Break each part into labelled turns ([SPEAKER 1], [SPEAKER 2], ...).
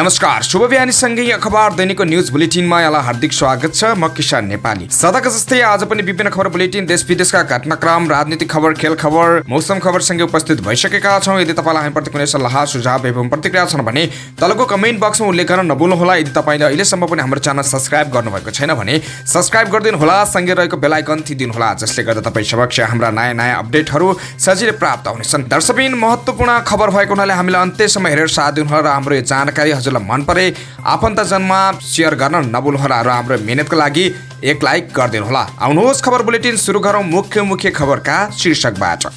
[SPEAKER 1] नमस्कार, शुभ बिहानीसँगै अखबार दैनिकको न्युज बुलेटिनमा यहाँलाई हार्दिक स्वागत छ। म किसान नेपाली। सदाका जस्तै आज पनि विभिन्न खबर बुलेटिन, देश विदेशका घटनाक्रम, राजनीतिक खबर, खेल खबर, मौसम खबरसँगै उपस्थित भइसकेका छौँ। यदि तपाईँलाई हामीप्रति कुनै सल्लाह सुझाव एवं प्रतिक्रिया छन् भने तलको कमेन्ट बक्समा उल्लेख गर्न नभुल्नुहोला। यदि तपाईँले अहिलेसम्म पनि हाम्रो च्यानल सब्स्क्राइब गर्नुभएको छैन भने सब्स्क्राइब गरिदिनुहोला, सँगै रहेको बेल आइकन थिचिदिनुहोला, जसले गर्दा तपाईँ समक्ष हाम्रा नयाँ अपडेटहरू सजिलै प्राप्त हुनेछन्। दर्शकबिन, महत्त्वपूर्ण खबर भएको हुनाले हामीलाई अन्त्यसम्म हेरेर साथ दिनुहोला र हाम्रो यो जानकारी हजुरलाई मन परे आफन्तजनमा सेयर गर्न नभुल्नुहोला र हाम्रो मेहनतको लागि एक लाइक गरिदिनुहोला। आउनुहोस् खबर बुलेटिन सुरु गरौँ मुख्य खबरका शीर्षकबाट।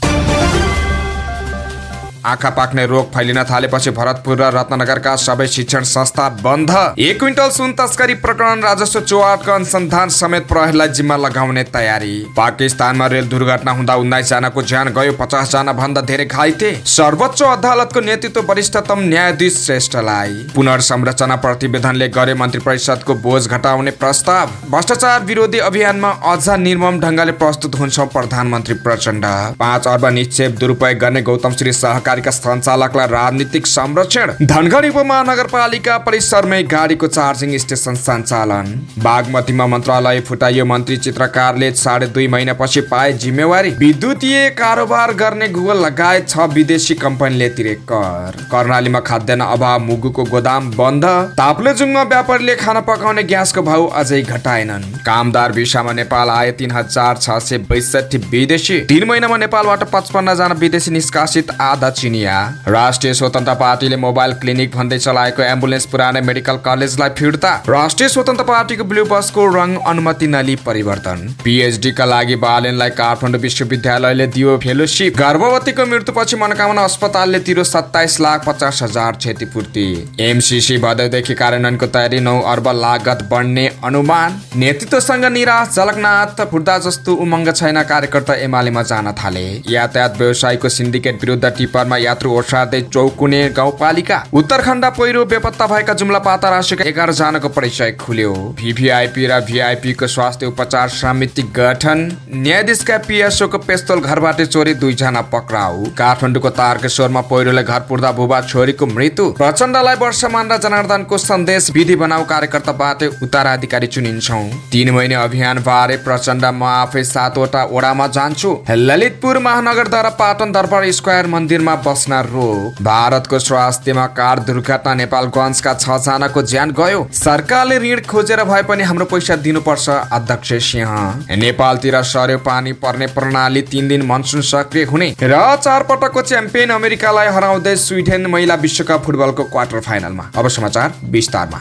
[SPEAKER 1] आँखा पाक्ने रोग फैलिन थालेपछि भरतपुर र रत्नगरका सबै शिक्षण संस्था बन्द। 1 क्विन्टल सुन तस्करी प्रकरण राजस्व चौहाटको अनुसन्धान समेत प्रहरीलाई जिम्मा लगाउने तयारी। पाकिस्तानमा रेल दुर्घटना हुँदा 19 जनाको ज्यान गयो, 50 जना भन्दा धेरै घाइते। सर्वोच्च अदालतको नेतृत्व वरिष्ठतम न्यायाधीश श्रेष्ठलाई। पुनर्संरचना प्रतिवेदनले गरे मन्त्री परिषदको बोझ घटाउने प्रस्ताव। भ्रष्टाचार विरोधी अभियानमा अझ निर्मम ढङ्गले प्रस्तुत हुन्छ प्रधानमन्त्री प्रचण्ड। 5 अर्ब निक्षेप दुरुपयोग गर्ने गौतम श्री सहकारी सञ्चालकलाई राजनीतिक संरक्षण। धनगढी उपमहानगरपालिका परिसरमै गाडीको चार्जिङ स्टेसन सञ्चालन। बागमतीमा मन्त्रालय फुटाइयो, मन्त्री चित्रकारले 2.5 महिनापछि पाए जिम्मेवारी। विद्युतीय कारोबार गर्ने गुगल लगायत 6 विदेशी कम्पनीले तिरे कर। कर्णालीमा खाद्यान्न अभाव, मुगुको गोदाम बन्द। ताप्लेजुङमा व्यापारीले खाना पकाउने ग्यासको भाउ अझै घटाएनन्। कामदार भिसामा नेपाल आए 3662 विदेशी। 3 महिनामा नेपालबाट 55 जना विदेशी निष्कासित, आधा चिनिया। राष्ट्रिय स्वतन्त्र पार्टीले मोबाइल क्लिनिक भन्दै चलाएको एम्बुलेन्स पुरानै मेडिकल कलेजलाई फिर्ता। राष्ट्रिय स्वतन्त्र पार्टीको ब्लू बसको रङ अनुमति नलिई परिवर्तन। पीएचडी का लागि बालेनलाई काठमाडौँ विश्वविद्यालयले दियो फेलोशिप। गर्भवतीको मृत्युपछि मनोकामना अस्पतालले तिरो 27,50,000 क्षतिपूर्ति। एमसीसी भदौदेखि कार्यान्वयनको तयारी, 9 अर्ब लागत बढ्ने अनुमान। नेतृत्वसँग निराश, झलकनाथ फुट्दा जस्तो उमङ्ग छैन, कार्यकर्ता एमालेमा जान थाले। यातायात व्यवसायीको सिन्डिकेट विरुद्ध टिपरमा यात्रु ओसार्दै चौकुने गाउँपालिका। उत्तराखण्ड पहिरो बेपत्ता भएका जुम्ला पाता राशिका 11 जनाको परिचय खुल्यो। भिभिआइपी र भिआइपी को स्वास्थ्य उपचार समिति गठन। न्यायाधीशका पिएसओ को पेस्तोल घरबाट चोरी, 2 जना पक्राउ। काठमाडौँको तारकेश्वरमा पहिरोले घर पुर्दा बुबा छोरीको मृत्यु। प्रचण्डलाई वर्षमान र जनार्दनको सन्देश, विधि बनाऊ कार्यकर्ताबाट उत्तराधिकारी चुनिन्छौँ। 3 महिने अभियान बारे प्रचण्ड, म आफै 7 वटा ओडामा जान्छु। ललितपुर महानगरद्वारा पाटन दरबार स्क्वायर मन्दिरमा बस्न रोक। भारतको स्वास्थ्यमा कार दुर्घटना, नेपालगञ्जका 6 जनाको ज्यान गयो। सरकारले ऋण खोजेर भए पनि हाम्रो पैसा दिनुपर्छ, अध्यक्ष सिंह। नेपालतिर सर्यो पानी पर्ने प्रणाली, 3 दिन मनसुन सक्रिय हुने र 4 पटकको च्याम्पियन अमेरिकालाई हराउँदै स्विडेन महिला विश्वकप फुटबलको क्वार्टर फाइनलमा। अब समाचार विस्तारमा।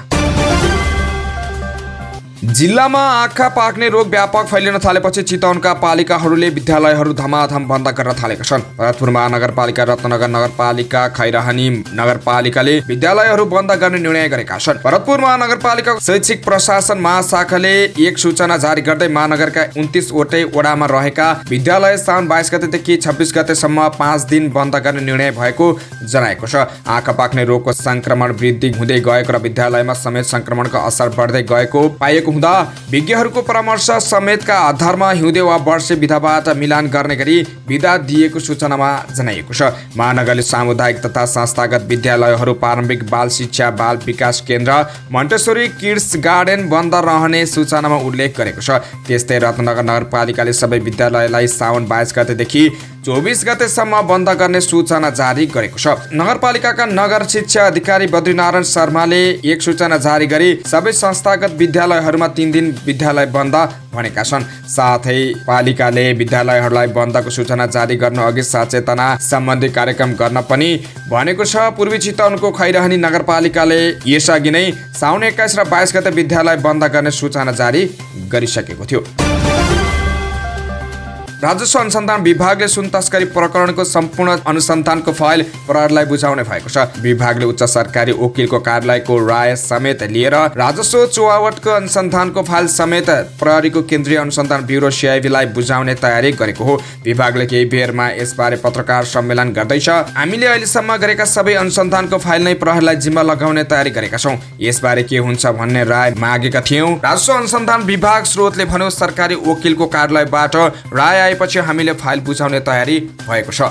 [SPEAKER 1] जिल्लामा आँखा पाक्ने रोग व्यापक फैलिन थालेपछि चितवनका पालिकाहरूले विद्यालयहरू धमाधम बन्द गर्न थालेका छन्। भरतपुर महानगरपालिका, रत्नगर नगरपालिका, खैरहनी नगरपालिकाले विद्यालयहरू बन्द गर्ने निर्णय गरेका छन्। भरतपुर महानगरपालिका शैक्षिक प्रशासन महाशाखाले एक सूचना जारी गर्दै महानगरका 29 वटै वडामा रहेका विद्यालय साउन 22 गतेदेखि 26 गतेसम्म 5 दिन बन्द गर्ने निर्णय भएको जनाएको छ। आँखा पाक्ने रोगको संक्रमण वृद्धि हुँदै गएको र विद्यालयमा समेत संक्रमणको असर बढ्दै गएको पाइएको हुँदा विज्ञहरूको परामर्श समेतका आधारमा हिउँदे वा वर्षे विधाबाट मिलान गर्ने गरी विधा दिएको सूचनामा जनाइएको छ। महानगरले सामुदायिक तथा संस्थागत विद्यालयहरू, प्रारम्भिक बाल शिक्षा, बाल विकास केन्द्र, मन्टेश्वरी किड्स गार्डन बन्द रहने सूचनामा उल्लेख गरेको छ। त्यस्तै रत्नगर नगरपालिकाले सबै विद्यालयलाई साउन 22 गतेदेखि 24 गतेसम्म बन्द गर्ने सूचना जारी गरेको छ। नगरपालिकाका नगर शिक्षा अधिकारी बद्रीनारायण शर्माले एक सूचना जारी गरी सबै संस्थागत विद्यालयहरूमा 3 दिन विद्यालय बन्द भनेका छन्। साथै पालिकाले विद्यालयहरूलाई बन्दको सूचना जारी गर्न अघि सचेतना सम्बन्धी कार्यक्रम गर्न पनि भनेको छ। पूर्वी चितवनको खैरहनी नगरपालिकाले यसअघि नै साउन 21 र 22 गते विद्यालय बन्द गर्ने सूचना जारी गरिसकेको थियो। राजस्व अनुसन्धान विभागले सुन तस्करी प्रकरणको सम्पूर्ण अनुसन्धानको फाइल प्रहरीलाई बुझाउने भएको छ। विभागले उच्च सरकारी वकिलको कार्यालयको राय समेत लिएर राजस्व चौहाटको अनुसन्धानको फाइल समेत प्रहरीको केन्द्रीय अनुसन्धान ब्युरो सिआइबीलाई बुझाउने तयारी गरेको हो। विभागले केही बेरमा यसबारे पत्रकार सम्मेलन गर्दैछ। हामीले अहिलेसम्म गरेका सबै अनुसन्धानको फाइल नै प्रहरीलाई जिम्मा लगाउने तयारी गरेका छौँ। यसबारे के हुन्छ भन्ने राय मागेका थियौँ। राजस्व अनुसन्धान विभाग स्रोतले भन्यो, सरकारी वकिलको कार्यालयबाट राय पछि हामीले फाइल बुझाउने तयारी भएको छ।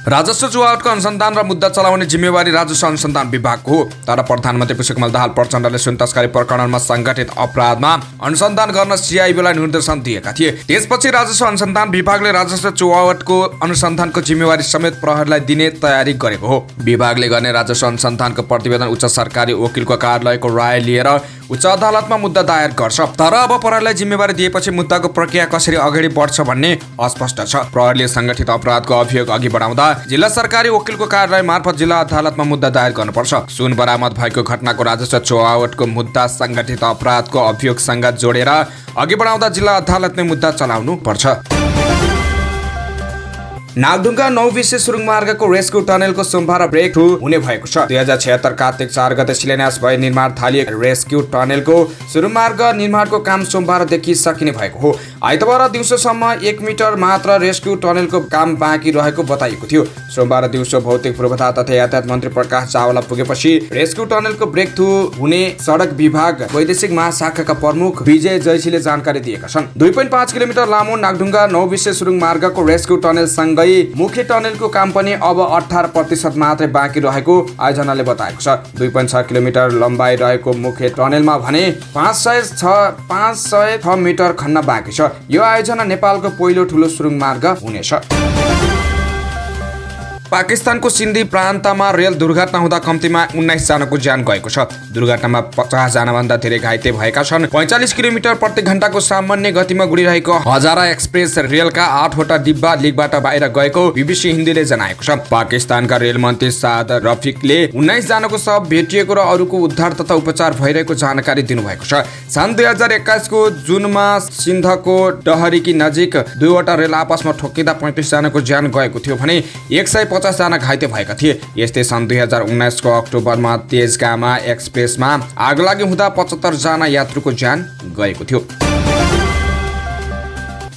[SPEAKER 1] राजस्व चुहावटको अनुसन्धान र मुद्दा चलाउने जिम्मेवारी राजस्व अनुसन्धान विभागको हो। तर प्रधानमन्त्री पुष्पकमल दाहाल प्रचण्डले सुन तस्करी प्रकरणमा संगठित अपराधमा अनुसन्धान गर्न सिआइबीलाई निर्देशन दिएका थिए। त्यसपछि राजस्व अनुसन्धान विभागले राजस्व चुहावटको अनुसन्धानको जिम्मेवारी समेत प्रहरीलाई दिने तयारी गरेको हो। विभागले गर्ने राजस्व अनुसन्धानको प्रतिवेदन उच्च सरकारी वकिलको कार्यालयको राय लिएर उच्च अदालतमा मुद्दा दायर गर्छ। तर अब प्रहरीलाई जिम्मेवारी दिएपछि मुद्दाको प्रक्रिया कसरी अगाडि बढ्छ भन्ने अस्पष्ट छ। प्रहरीले संगठित अपराधको अभियोग अघि बढाउँदा जिल्ला सरकारी वकिलको कार्यालय मार्फत जिल्ला अदालतमा मुद्दा दायर गर्नुपर्छ। सुन बरामद भएको घटनाको राजस्व चुहावटको मुद्दा संगठित अपराधको अभियोगसँग जोडेर अघि बढाउँदा जिल्ला अदालतले मुद्दा चलाउनु पर्छ। नागढुङ्गा 9 विशेष सुरुङ मार्गको रेस्क्यु टनेलको सोमबार ब्रेक थ्रु हुने भएको छ। 2076 कार्तिक 4 गते शिलान्यास भए निर्माण थालिएको रेस्क्यु टनेलको सुरुङ मार्ग निर्माणको काम सोमबारदेखि सकिने भएको हो। आइतबार दिउँसोसम्म 1 मिटर मात्र रेस्क्यु टनेलको काम बाँकी रहेको बताइएको थियो। सोमबार दिउँसो भौतिक पूर्वाधार तथा यातायात मन्त्री प्रकाश चावला पुगेपछि रेस्क्यु टनेलको ब्रेक थ्रु हुने सडक विभाग वैदेशिक महाशाखाका प्रमुख विजय जयसीले जानकारी दिएका छन्। 2.5 किलोमिटर लामो नागढुङ्गा 9 विशेष सुरुङ मार्गको रेस्क्यु टनेल सँगै मुख्य टनेलको काम पनि अब 18% मात्रै बाँकी रहेको आयोजनाले बताएको छ। 2.6 किलोमिटर लम्बाइ रहेको मुख्य टनेलमा भने 506 मिटर खन्न बाँकी छ। यो आयोजना नेपालको पहिलो ठुलो सुरुङ मार्ग हुनेछ। पाकिस्तानको सिन्धी प्रान्तमा रेल दुर्घटना हुँदा कम्तीमा 19 जनाको ज्यान गएको छ। दुर्घटनामा 50 जनाभन्दा धेरै घाइते भएका छन्। 45 किलोमिटर प्रति घण्टाको सामान्य गतिमा गुडिरहेको हजारा एक्सप्रेस रेलका 8 वटा डिब्बा लिकबाट बाहिर गएको बीबीसी हिन्दीले जनाएको छ। पाकिस्तानका रेल मन्त्री साद रफिकले 19 जनाको शव भेटिएको र अरूको उद्धार तथा उपचार भइरहेको जानकारी दिनुभएको छ। सन् 2021 को जुनमा सिन्धको डहरीकी नजिक 2 वटा रेल आपसमा ठोकिँदा 35 जनाको ज्यान गएको थियो भने 150 जना घाइते भएका थिए। यस्तै सन् 2019 को अक्टोबरमा तेजगामा एक्सप्रेसमा आगलागी हुँदा 75 जना यात्रुको ज्यान गएको थियो।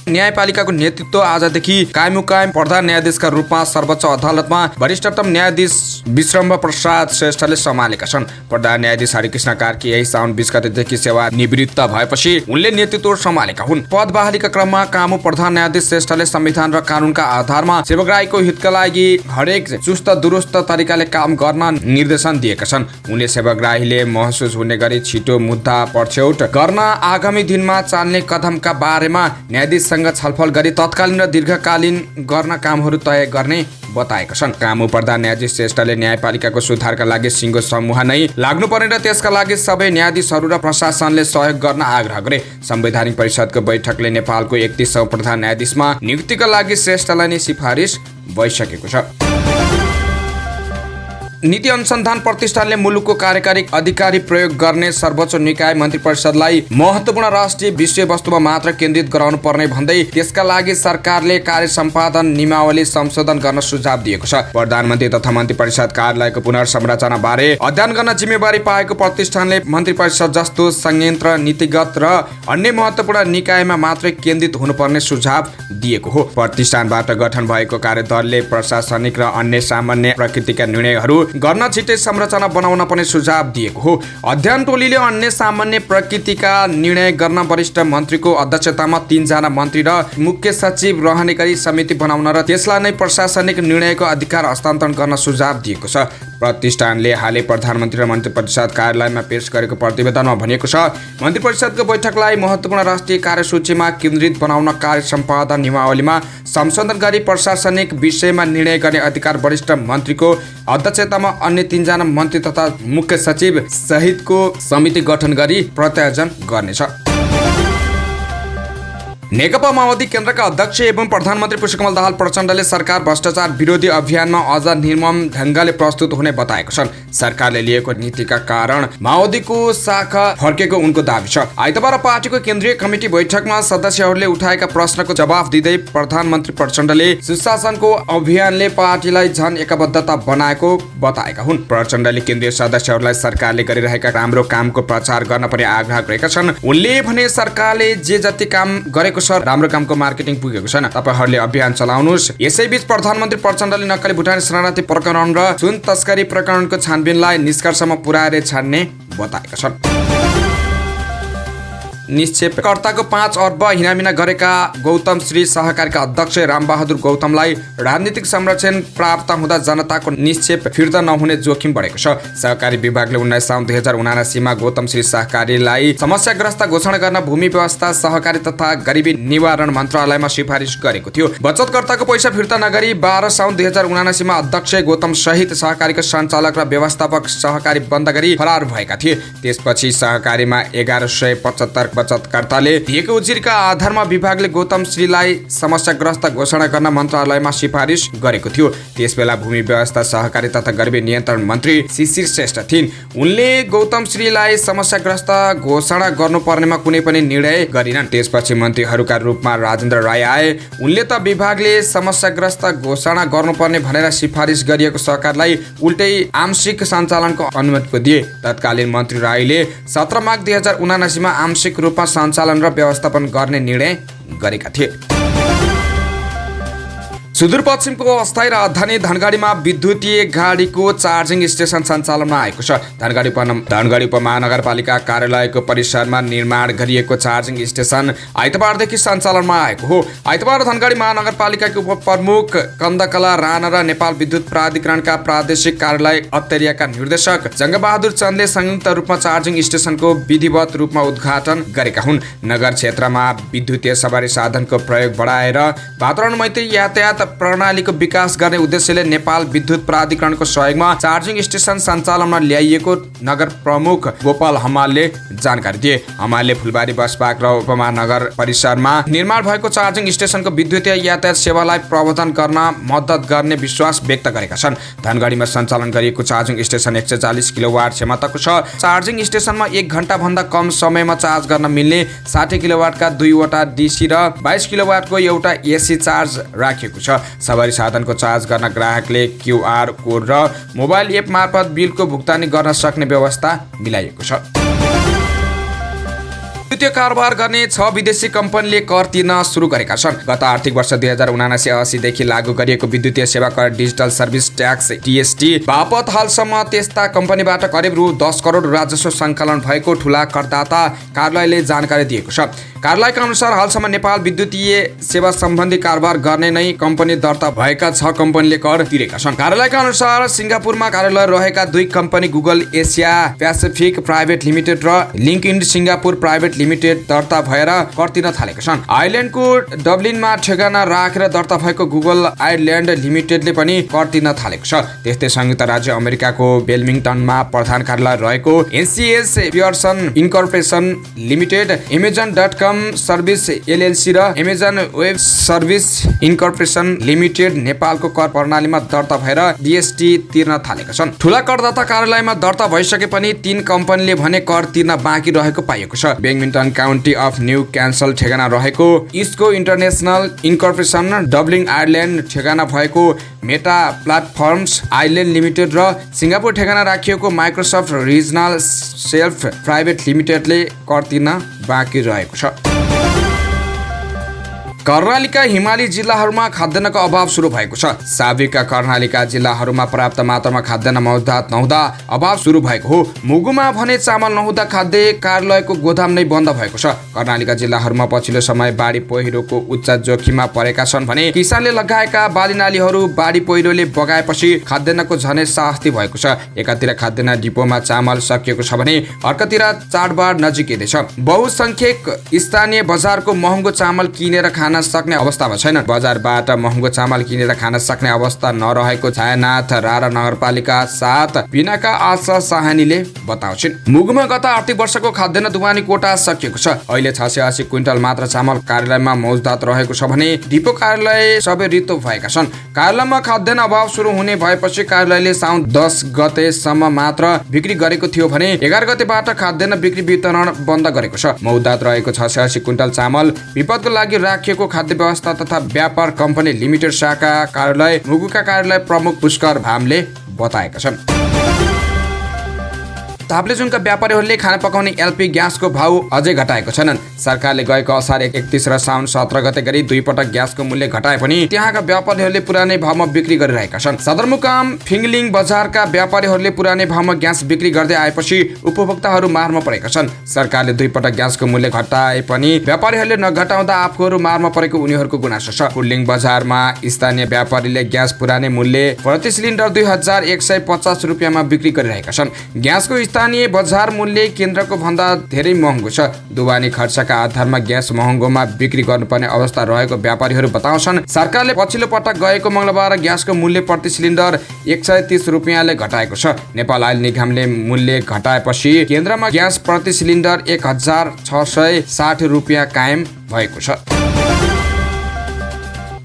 [SPEAKER 1] न्यायपालिकाको नेतृत्व आजदेखि कायमुकायम प्रधान न्यायाधीशका रूपमा सर्वोच्च अदालतमा वरिष्ठतम न्यायाधीश विश्रम्भ प्रसाद श्रेष्ठले सम्हालेका छन्। प्रधान न्यायाधीश हरिकृष्ण कार्की यही साउन 20 गतेदेखि सेवा निवृत्त भएपछि उनले नेतृत्व सम्हालेका हुन्। पद बहालीका क्रममा कामु प्रधान न्यायाधीश श्रेष्ठले संविधान र कानूनका आधारमा सेवाग्राहीको हितका लागि हरेक चुस्त दुरुस्त तरिकाले काम गर्न निर्देशन दिएका छन्। उनले सेवाग्राहीले महसुस हुने गरी छिटो मुद्दा पछ्यौट गर्न आगामी दिनमा चाल्ने कदमका बारेमा न्यायाधीश छलफल गरी तत्कालीन र दीर्घकालीन गर्न कामहरू तय गर्ने बताएका छन्। कामु प्रधान न्यायाधीश श्रेष्ठले न्यायपालिकाको सुधारका लागि सिङ्गो समूह नै लाग्नुपर्ने र त्यसका लागि सबै न्यायाधीशहरू र प्रशासनले सहयोग गर्न आग्रह गरे। संवैधानिक परिषदको बैठकले नेपालको 31औं प्रधान न्यायाधीशमा नियुक्तिका लागि श्रेष्ठलाई नै सिफारिस भइसकेको छ। नीति अनुसन्धान प्रतिष्ठानले मुलुकको कार्यकारी अधिकारी प्रयोग गर्ने सर्वोच्च निकाय मन्त्री परिषदलाई महत्त्वपूर्ण राष्ट्रिय विषयवस्तुमा मात्र केन्द्रित गराउनु पर्ने भन्दै त्यसका लागि सरकारले कार्य सम्पादन नियमावली संशोधन गर्न सुझाव दिएको छ। प्रधानमन्त्री तथा मन्त्री परिषद कार्यालयको पुनर्संरचना बारे अध्ययन गर्न जिम्मेवारी पाएको प्रतिष्ठानले मन्त्री परिषद जस्तो संयन्त्र नीतिगत र अन्य महत्त्वपूर्ण निकायमा मात्रै केन्द्रित हुनुपर्ने सुझाव दिएको हो। प्रतिष्ठानबाट गठन भएको कार्यदलले प्रशासनिक र अन्य सामान्य प्रकृतिका निर्णयहरू गर्न छिटै संरचना बनाउन पनि सुझाव दिएको हो। अध्ययन टोलीले अन्य सामान्य प्रकृतिका निर्णय गर्न वरिष्ठ मन्त्रीको अध्यक्षतामा 3 जना मन्त्री र मुख्य सचिव रहने गरी समिति बनाउन र त्यसलाई नै प्रशासनिक निर्णयको अधिकार हस्तान्तरण गर्न सुझाव दिएको छ। प्रतिष्ठानले हालै प्रधानमन्त्री र मन्त्री परिषद कार्यालयमा पेश गरेको प्रतिवेदनमा भनिएको छ, मन्त्री परिषदको बैठकलाई महत्त्वपूर्ण राष्ट्रिय कार्यसूचीमा केन्द्रित बनाउन कार्य सम्पादन नियमावलीमा संशोधन गरी प्रशासनिक विषयमा निर्णय गर्ने अधिकार वरिष्ठ मन्त्रीको अध्यक्षतामा अन्य 3 जना मन्त्री तथा मुख्य सचिव सहितको समिति गठन गरी प्रत्यायोजन गर्नेछ। नेकपा माओवादी केन्द्रका अध्यक्ष एवं प्रधानमन्त्री पुष्पकमल दाहाल प्रचण्डले सरकार भ्रष्टाचार विरोधी अभियानमा अझ निर्मम ढङ्गले प्रस्तुत हुने बताएको छन्। सरकारले लिएको नीतिका कारण माओवादीको शाखा फर्केको उनको दाबी छ। आइतबार पार्टीको केन्द्रीय कमिटी बैठकमा सदस्यहरूले उठाएका प्रश्नको जवाफ दिँदै प्रधानमन्त्री प्रचण्डले सुशासनको अभियानले पार्टीलाई झन एकबद्धता बनाएको बताएका हुन्। प्रचण्डले केन्द्रीय सदस्यहरूलाई सरकारले गरिरहेका राम्रो कामको प्रचार गर्न पनि आग्रह गरेका छन्। उनले भने सरकारले जे जति काम गरेको राम्रो कामको मार्केटिङ पुगेको छैन, तपाईहरूले अभियान चलाउनुहोस्। यसैबीच प्रधानमन्त्री प्रचण्डले नक्कली भुटानी शरणार्थी प्रकरण र सुन तस्करी प्रकरणको छानबिनलाई निष्कर्षमा पुर्याएर छाड्ने बताएका छन्। निक्षेपकर्ताको 5 अर्ब हिनामिना गरेका गौतम श्री सहकारीका अध्यक्ष रामबहादुर गौतमलाई राजनीतिक संरक्षण प्राप्त हुँदा जनताको निक्षेप फिर्ता नहुने जोखिम बढेको छ। सहकारी विभागले 19 साउन 2079 मा गौतम श्री सहकारीलाई समस्याग्रस्त घोषणा गर्न भूमि व्यवस्था सहकारी तथा गरिबी निवारण मन्त्रालयमा सिफारिस गरेको थियो। बचतकर्ताको पैसा फिर्ता नगरी 12 साउन 2079 मा अध्यक्ष गौतम सहित सहकारीका सञ्चालक र व्यवस्थापक सहकारी बन्द गरी फरार भएका थिए। त्यसपछि सहकारीमा 1175 बचतकर्ताले दिएको उजुरीका आधारमा विभागले गौतम श्रीलाई समस्याग्रस्त घोषणा गर्न मन्त्रालयमा सिफारिस गरेको थियो। त्यसबेला भूमि व्यवस्था सहकारी तथा गरिबी नियन्त्रण मन्त्री शिशिर श्रेष्ठ थिइन्। उनले गौतम श्रीलाई समस्याग्रस्त घोषणा गर्नुपर्नेमा कुनै पनि निर्णय गरिनन्। त्यसपछि मन्त्रीहरूका रूपमा राजेन्द्र राय आए। उनले त विभागले समस्याग्रस्त घोषणा गर्नुपर्ने भनेर सिफारिस गरिएको सहकारलाई उल्टै आंशिक सञ्चालनको अनुमति दिए। तत्कालीन मन्त्री राईले 17 माघ 2079 मा आंशिक रूपमा सञ्चालन र व्यवस्थापन गर्ने निर्णय गरेका थिए। सुदूरपश्चिमको अस्थायी राजधानी धनगढीमा विद्युतीय गाडीको चार्जिङ स्टेसन सञ्चालनमा आएको छ। धनगढी उपमहानगरपालिका कार्यालयको परिसरमा निर्माण गरिएको चार्जिङ स्टेसन आइतबारदेखि सञ्चालनमा आएको हो। आइतबार धनगढी महानगरपालिकाको उपप्रमुख कन्दकला राणा र नेपाल विद्युत प्राधिकरणका प्रादेशिक कार्यालय अत्तरियाका निर्देशक जङ्गबहादुर चन्दले संयुक्त रूपमा चार्जिङ स्टेसनको विधिवत रूपमा उद्घाटन गरेका हुन्। नगर क्षेत्रमा विद्युतीय सवारी साधनको प्रयोग बढाएर वातावरण मैत्री यातायात प्रणालीको विकास गर्ने उद्देश्यले नेपाल विद्युत प्राधिकरणको सहयोगमा चार्जिङ स्टेसन सञ्चालनमा ल्याइएको नगर प्रमुख गोपाल हमालले जानकारी दिए। हमालले फुलबारी बसपार्क र उपमहानगर परिसरमा निर्माण भएको चार्जिङ स्टेसनको विद्युतीय यातायात सेवालाई प्रवर्धन गर्न मद्दत गर्ने विश्वास व्यक्त गरेका छन्। धनगढीमा सञ्चालन गरिएको चार्जिङ स्टेसन 140 किलोवाट क्षमताको छ। चार्जिङ स्टेसनमा 1 घण्टा भन्दा कम समयमा चार्ज गर्न मिल्ने 60 किलोवाटका 2 वटा डीसी र 22 किलोवाटको एउटा एसी चार्ज राखिएको छ। सवारी साधनको चार्ज गर्न ग्राहकले क्यूआर कोड र मोबाइल एप मार्फत बिलको भुक्तानी गर्न सक्ने व्यवस्था मिलाइएको छ। विद्युतीय कारोबार गर्ने 6 विदेशी कम्पनीले कर तिर्न सुरु गरेका छन्। गत आर्थिक वर्ष 2079-80 देखि लागू गरिएको विद्युतीय सेवा कर डिजिटल सर्भिस ट्याक्स टीएसटी बापत हालसम्म त्यस्ता कम्पनीबाट करिब रु 10 करोड राजस्व सङ्कलन भएको ठूला करदाता कार्यालयले जानकारी दिएको छ। कार्यालयका अनुसार हालसम्म नेपाल विद्युतीय सेवा सम्बन्धी कारोबार गर्ने नै कम्पनी दर्ता भएका 6 कम्पनीले कर तिरेका छन्। कार्यालयका अनुसार सिङ्गापुरमा कार्यालय रहेका 2 company Google Asia Pacific private limited र लिङ्कइड सिङ्गापुर प्राइभेट लिमिटेड दर्ता भएर कर तिर्न थालेका छन्। आयरल्यान्डको डब्लिनमा ठेगाना राखेर दर्ता भएको गुगल आयरल्यान्ड लिमिटेडले पनि कर तिर्न थालेको छ। त्यस्तै संयुक्त राज्य अमेरिकाको वेलिङ्गटनमा प्रधान कार्यालय रहेको NCS Pearson incorporation limited Amazon service LLC र Amazon web service incorporation limited नेपालको कर प्रणालीमा दर्ता भएर डीएसटी तिर्न थालेका छन्। ठूला करदाता कार्यालयमा दर्ता भइसके पनि 3 कम्पनीले भने कर तिर्न बाँकी रहेको पाइएको छ। Wellington county of new Castle ठेगाना रहेको इस्को इन्टरनेसनल इन्कर्पोरेसन, डब्लिङ आयरल्यान्ड ठेगाना भएको मेटा प्लाटफर्म्स आइल्यान्ड लिमिटेड र सिङ्गापुर ठेगाना राखिएको माइक्रोसफ्ट रिजनल सेल्फ प्राइभेट लिमिटेडले कर तिर्न बाँकी रहेको छ। कर्णालीका हिमाली जिल्लाहरूमा खाद्यान्नको अभाव सुरु भएको छ। साबिकका कर्णालीका जिल्लाहरूमा पर्याप्त मात्रामा खाद्यान्न मौजूद नहुँदा अभाव सुरु भएको हो। मुगुमा भने चामल नहुँदा खाद्य कार्यालयको गोदाम नै बन्द भएको छ। कर्णालीका जिल्लाहरूमा पछिल्लो समय बाढी पहिरोको उच्च जोखिममा परेका छन् भने किसानले लगाएका बालीनालीहरू बाढी पहिरोले बगाएपछि खाद्यान्नको झनै शास्ति भएको छ। एकातिर खाद्यान्न डिपोमा चामल सकिएको छ भने अर्कातिर चाडबाड नजिकै छ। बहुसंख्यक स्थानीय बजारको महँगो चामल किनेर खान सक्ने अवस्थामा छैन। बजारबाट महँगो चामल किनेर खान सक्ने अवस्था नरहेको छायानाथ रारा नगरपालिका 7 बिनाका आशा साहानीले बताउँछिन्। मुगुमा गत आर्थिक वर्षको खाद्यान्न दुवानी कोटा सकिएको छ। अहिले 680 क्विन्टल मात्र चामल कार्यालयमा मौजूद रहेको छ भने डिपो कार्यालय सबै रित्तो भएका छन्। कार्यालयमा खाद्यान्न अभाव सुरु हुने भएपछि कार्यालयले साउन 10 गतेसम्म मात्र बिक्री गरेको थियो भने 11 गतेबाट खाद्यान्न बिक्री वितरण बन्द गरेको छ। मौजूद रहेको 680 क्विन्टल चामल विपदको लागि राखिएको खाद्य व्यवस्था तथा व्यापार कम्पनी लिमिटेड शाखा कार्यालय मुगुका कार्यालय प्रमुख पुष्कर भामले बताएका छन्। ताप्लेजुङका व्यापारीहरूले खाना पकाउने एलपी ग्यासको भाउ अझै घटाएको छैनन्। सरकारले गएको असार 31 र साउन 17 गते गरी 2 पटक ग्यासको मूल्य घटाए पनि त्यहाँका व्यापारीहरूले पुरानै भावमा बिक्री गरिरहेका छन्। सदरमुकाम फिङलिङ बजारका व्यापारीहरूले पुरानै भावमा ग्यास बिक्री गर्दै आएपछि उपभोक्ताहरू मारमा परेका छन्। सरकारले 2 पटक ग्यासको मूल्य घटाए पनि व्यापारीहरूले नघटाउँदा आफूहरू मारमा परेको उनीहरूको गुनासो छ। फुललिङ बजारमा स्थानीय व्यापारीले ग्यास पुरानै मूल्य प्रति सिलिन्डर 2150 रुपियाँमा बिक्री गरिरहेका छन्। ग्यासको स्थानीय बजार मूल्य केन्द्रको भन्दा धेरै महँगो छ। दुबानी खर्चका आधारमा ग्यास महँगोमा बिक्री गर्नुपर्ने अवस्था रहेको व्यापारीहरू बताउँछन्। सरकारले पछिल्लो पटक गएको मंगलबार ग्यासको मूल्य प्रति सिलिन्डर 130 रुपियाँले घटाएको छ। नेपाल आयल निगमले मूल्य घटाएपछि केन्द्रमा ग्यास प्रति सिलिन्डर 1660 रुपियाँ कायम भएको छ।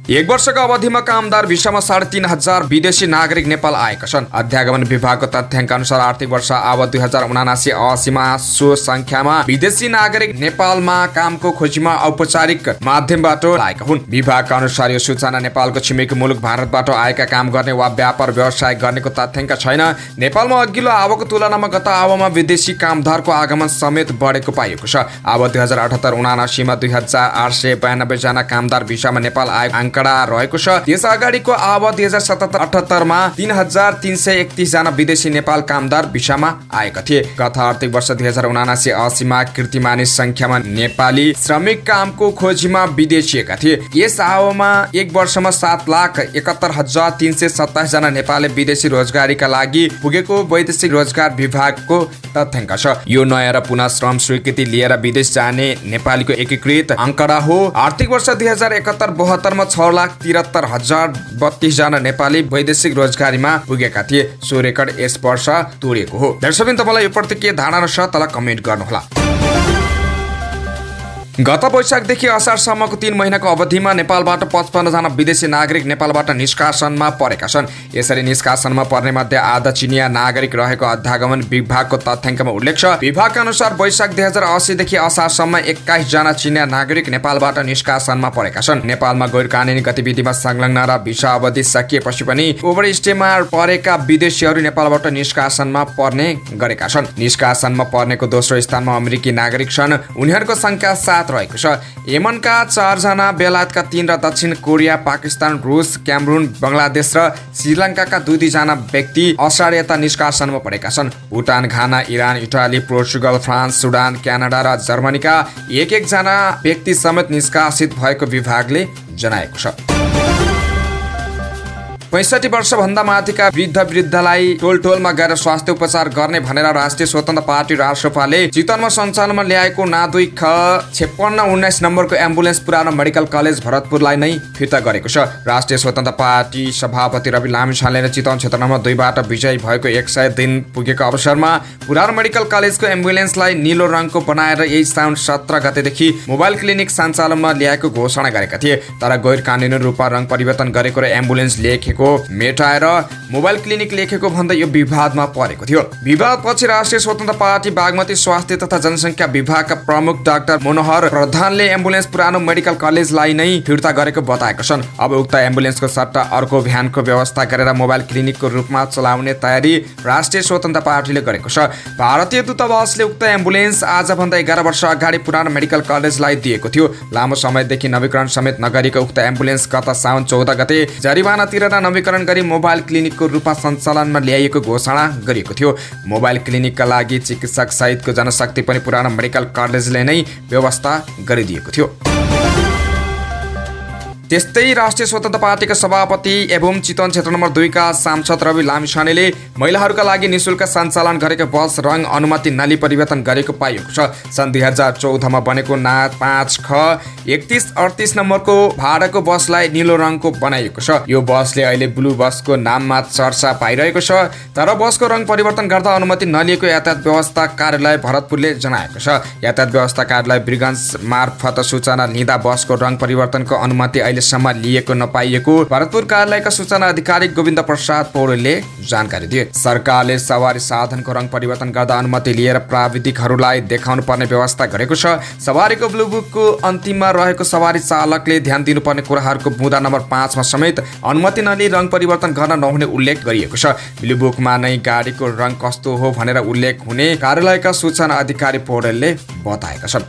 [SPEAKER 1] 1 वर्षको अवधिमा कामदार भिसामा 3500 विदेशी नागरिक नेपाल आएका छन्। अध्यागमन विभागको तथ्याङ्क अनुसार आर्थिक वर्ष आवत 2079-80मा सो संख्यामा विदेशी नागरिक नेपालमा कामको खोजीमा औपचारिक माध्यमबाट आएका हुन्। विभागका अनुसार यो सूचना नेपालको छिमेकी मुलुक भारतबाट आएका काम गर्ने वा व्यापार व्यवसाय गर्नेको तथ्याङ्क छैन। नेपालमा अघिल्लो आवकको तुलनामा गत आवमा विदेशी कामदारको आगमन समेत बढेको पाइएको छ। आवत 2078-79मा 2892 जना कामदार भिसामा नेपाल आए रहेको छ। त्यस अगाडिको आवत 2077-78मा 3331 जना विदेशी नेपाल कामदार भिसामा आएका थिए। गत आर्थिक वर्ष 2079-80मा कीर्तिमानी संख्यामा नेपाली श्रमिक कामको खोजीमा विदेशिएका थिए। यस आवमा 1 वर्षमा 7,71,327 जना नेपाली विदेशी रोजगारीका लागि पुगेको वैदेशिक रोजगार विभागको तथ्याङ्क छ। यो नयाँ र पुनः श्रम स्वीकृति लिएर विदेश जाने नेपालीको एकीकृत आंकडा हो। आर्थिक वर्ष 2071-72मा 6,73,032 जना नेपाली वैदेशिक रोजगारीमा पुगेका थिए। सो रेकर्ड यस वर्ष तोडिएको हो। दर्शकबिन तपाईलाई यो प्रति के धारणा छ तल कमेन्ट गर्नुहोला। गत वैशाखदेखि असारसम्मको 3 महिनाको अवधिमा नेपालबाट 55 जना विदेशी नागरिक नेपालबाट निष्कासनमा परेका छन्। यसरी निष्कासनमा पर्ने मध्ये आधा चिनिया नागरिक रहेको अध्यागमन विभागको तथ्याङ्कमा उल्लेख छ। विभागका अनुसार वैशाख 2080 देखि असारसम्म 21 जना चिनिया नागरिक नेपालबाट निष्कासनमा परेका छन्। नेपालमा गैर कानुनी गतिविधिमा संलग्न र भिसा अवधि सकिएपछि पनि ओभरस्टेमा परेका विदेशीहरू नेपालबाट निष्कासनमा पर्ने गरेका छन्। निष्कासनमा पर्नेको दोस्रो स्थानमा अमेरिकी नागरिक छन्। उनीहरूको संख्या 7 रहेको छ। यमनका 4 जना, बेलायतका 3 र दक्षिण कोरिया, पाकिस्तान, रुस, क्यामरून, बङ्गलादेश र श्रीलङ्काका 2 जना व्यक्ति असार यता निष्कासनमा परेका छन्। Bhutan, Ghana, Iran, Italy, Portugal, France, Sudan, Canada र जर्मनीका 1-1 जना व्यक्ति समेत निष्कासित भएको विभागले जनाएको छ। 65 वर्षभन्दा माथिका वृद्धलाई टोलमा गएर स्वास्थ्य उपचार गर्ने भनेर राष्ट्रिय स्वतन्त्र पार्टी रासपाले चितवनमा सञ्चालनमा ल्याएको ना2 ख 5619 नम्बरको एम्बुलेन्स पुरानो मेडिकल कलेज भरतपुरलाई नै फिर्ता गरेको छ। राष्ट्रिय स्वतन्त्र पार्टी सभापति रवि लामिछानेले चितवन क्षेत्र नम्बर 2 बाट विजयी भएको 100 दिन पुगेको अवसरमा पुरानो मेडिकल कलेजको एम्बुलेन्सलाई नीलो रङको बनाएर यही साउन 17 गतेदेखि मोबाइल क्लिनिक सञ्चालनमा ल्याएको घोषणा गरेका थिए। तर गैर कानुनी रूपमा रङ परिवर्तन गरेको र एम्बुलेन्स लेखेको मेटाएर मोबाइल क्लिनिक लेखेको भन्दा यो विवादमा परेको थियो। विवादपछि राष्ट्रिय स्वतन्त्र पार्टी बागमती स्वास्थ्य तथा जनसङ्ख्या विभागका प्रमुख डाक्टर मनोहर प्रधानले एम्बुलेन्स पुरानो मेडिकल कलेजलाई नै फिर्ता गरेको बताएका छन्। अब उक्त एम्बुलेन्सको सट्टा अर्को भ्यानको व्यवस्था गरेर मोबाइल क्लिनिकको रूपमा चलाउने तयारी राष्ट्रिय स्वतन्त्र पार्टीले गरेको छ। भारतीय दूतावासले उक्त एम्बुलेन्स आजभन्दा 11 वर्ष अगाडि पुरानो मेडिकल कलेजलाई दिएको थियो। लामो समयदेखि नवीकरण समेत नगरेको उक्त एम्बुलेन्स गत साउन 14 गते जरिवाना तिरेर नवीकरण गरी मोबाइल क्लिनिकको रूपमा सञ्चालनमा ल्याइएको घोषणा गरिएको थियो। मोबाइल क्लिनिकका लागि चिकित्सक सहितको जनशक्ति पनि पुरानो मेडिकल कलेजले नै व्यवस्था गरिदिएको थियो। त्यस्तै राष्ट्रिय स्वतन्त्र पार्टीका सभापति एवं चितवन क्षेत्र नम्बर 2 का सांसद रवि लामिछानेले महिलाहरूका लागि निशुल्क सञ्चालन गरेको बस रङ अनुमति नली परिवर्तन गरेको पाइएको छ। सन् 2014मा बनेको ना 5 ख 3138 नम्बरको भाडाको बसलाई निलो रङको बनाइएको छ। यो बसले अहिले ब्लू बसको नाममा चर्चा पाइरहेको छ। तर बसको रङ परिवर्तन गर्दा अनुमति नलिएको यातायात व्यवस्था कार्यालय भरतपुरले जनाएको छ। यातायात व्यवस्था कार्यालय ब्रिगन्स मार्फत सूचना लिँदा बसको रङ परिवर्तनको अनुमति अहिलेसम्म लिएको नपाइएको भरतपुर कार्यालयका सूचना अधिकारी गोविन्द प्रसाद पौडेलले जानकारी दिए। सरकारले सवारी साधनको रङ परिवर्तन गर्दा अनुमति लिएर प्राविधिकहरूलाई देखाउनु पर्ने व्यवस्था गरेको छ। सवारीको ब्लू बुकको अन्तिममा रहेको सवारी चालकले ध्यान दिनुपर्ने कुराहरूको बुँदा नम्बर 5 मा समेत अनुमति नलिई रङ परिवर्तन गर्न नहुने उल्लेख गरिएको छ। ब्लू बुकमा नै गाडीको रङ कस्तो हो भनेर उल्लेख हुने कार्यालयका सूचना अधिकारी पौडेलले बताएका छन्।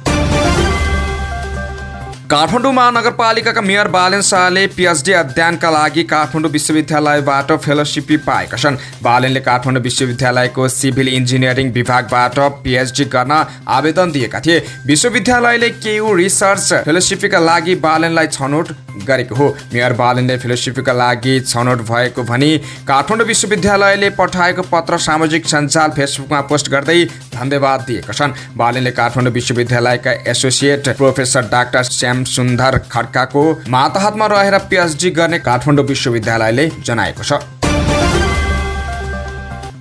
[SPEAKER 1] काठमाडौँ महानगरपालिकाका मेयर बालेन शाहले पीएचडी अध्ययनका लागि काठमाडौँ विश्वविद्यालयबाट फेलोसिप पाएका छन्। बालेनले काठमाडौँ विश्वविद्यालयको सिभिल इन्जिनियरिङ विभागबाट पीएचडी गर्न आवेदन दिएका थिए। विश्वविद्यालयले केयू रिसर्च फेलोसिपका लागि बालेनलाई छनौट गरेको हो। मेयर बालेनले फेलोसिपका लागि छनौट भएको भनी काठमाडौँ विश्वविद्यालयले पठाएको पत्र सामाजिक सञ्जाल फेसबुकमा पोस्ट गर्दै धन्यवाद दिएका छन्। बालेनले काठमाडौँ विश्वविद्यालयका एसोसिएट प्रोफेसर डाक्टर श्याम सुन्दर खड्काको मातहतमा रहेर पीएचडी गर्ने काठमाडौँ विश्वविद्यालयले जनाएको छ।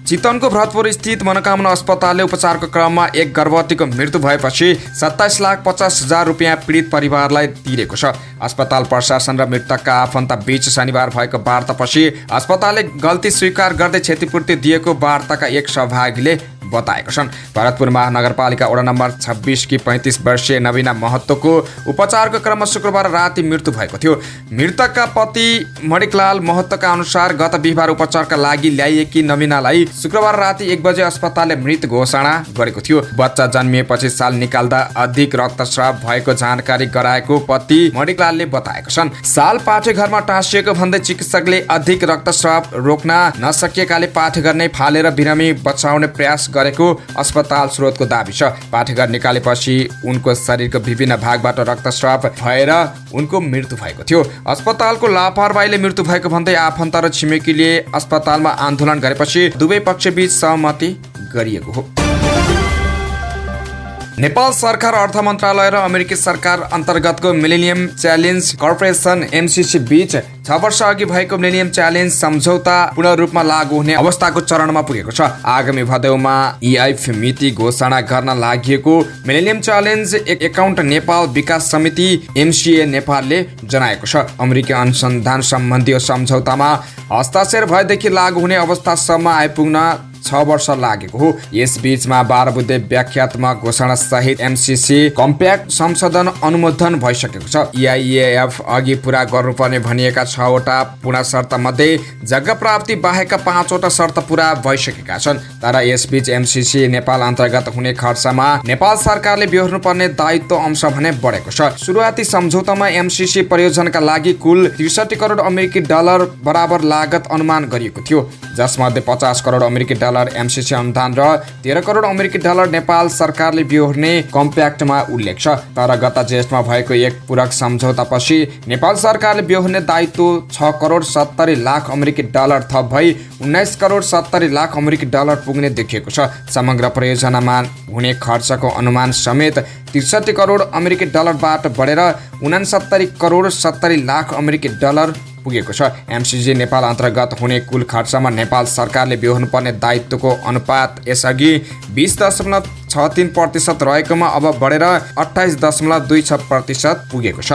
[SPEAKER 1] चितवनको भरतपुर स्थित मनोकामना अस्पतालले उपचारको क्रममा एक गर्भवतीको मृत्यु भएपछि 27,50,000 रुपियाँ पीडित परिवारलाई तिरेको छ। अस्पताल प्रशासन र मृतकका आफन्त बीच शनिबार भएको वार्तापछि अस्पतालले गल्ती स्वीकार गर्दै क्षतिपूर्ति दिएको वार्ताका एक सहभागीले बताएका छन्। भरतपुर महानगरपालिका वडा नम्बर 26 की 35 वर्षीय नवीना महतोको उपचारको क्रममा शुक्रबार राति मृत्यु भएको थियो। मृतकका पति मणिकलाल महतोका अनुसार गत बिहिबार उपचारका लागि ल्याइएकी नवीनालाई शुक्रबार राति 1 बजे अस्पतालले मृत घोषणा गरेको थियो। बच्चा जन्मिएपछि साल निकाल्दा अधिक रक्तस्राव भएको जानकारी गराएको पति मणिकलालले बताएका छन्। साल पाठेघरमा टाँसिएको भन्दै चिकित्सकले अधिक रक्तस्राव रोक्न नसकिएकाले पाठेघर नै फालेर बिरामी बचाउने प्रयास गरेको अस्पताल स्रोतको दाबी छ। पाठेघर निकालेपछि उनको शरीरको विभिन्न भागबाट रक्तस्राव भएर उनको मृत्यु भएको थियो। अस्पतालको लापरवाहीले मृत्यु भएको भन्दै आफन्त र छिमेकीले अस्पतालमा आन्दोलन गरेपछि दुवै पक्षबीच सहमति गरिएको हो। नेपाल सरकार अर्थ मन्त्रालय र अमेरिकी सरकार अन्तर्गतको मिलेनियम च्यालेन्ज कर्पोरेसन एमसीसी बीच 6 वर्ष अघि भएको मिलेनियम च्यालेन्ज सम्झौता पुनः रूपमा लागू हुने अवस्थाको चरणमा पुगेको छ। आगामी भदौमा EIF मिति घोषणा गर्न लागि मिलेनियम च्यालेन्ज एकाउन्ट नेपाल विकास समिति MCA नेपालले जनाएको छ। अमेरिकी अनुसन्धान सम्बन्धी सम्झौतामा हस्ताक्षर भएदेखि लागू हुने अवस्थासम्म आइपुग्न 6 वर्ष लागेको हो। यस बीचमा 12 बुँदे व्याख्यात्मक घोषणा सहित MCC कम्प्याक्ट संशोधन अनुमोदन भइसकेको छ। EIF अघि पूरा गर्नुपर्ने भनिएका 6 वटा पूर्ण शर्त मध्ये जग्गा प्राप्ति बाहेकका 5 वटा शर्त पूरा भइसकेका छन्। तर यसबीच MCC नेपाल अन्तर्गत हुने खर्चमा नेपाल सरकारले बेहोर्नुपर्ने दायित्व अंश भने बढेको छ। सुरुवाती सम्झौतामा MCC परियोजनाका लागि कुल 63 करोड अमेरिकी डलर बराबर लागत अनुमान गरिएको थियो, जसमध्ये 50 करोड अमेरिकी डलर MCC अनुदान र 13 करोड अमेरिकी डलर नेपाल सरकारले बेहोर्ने कम्प्याक्टमा उल्लेख छ। तर गत जेष्ठमा भएको एक पूरक सम्झौतापछि नेपाल सरकारले बेहोर्ने दायित्व 6 करोड 70 लाख अमेरिकी डलर थप भई 19 करोड 70 लाख अमेरिकी डलर पुग्ने देखिएको छ। समग्र परियोजनामा हुने खर्चको अनुमान समेत 63 करोड अमेरिकी डलरबाट बढेर 69 करोड 70 लाख अमेरिकी डलर पुगेको छ। MCC नेपाल अन्तर्गत हुने कुल खर्चमा नेपाल सरकारले बेहोर्नुपर्ने दायित्वको अनुपात यसअघि 20.63% रहेकोमा अब बढेर 28.26% पुगेको छ।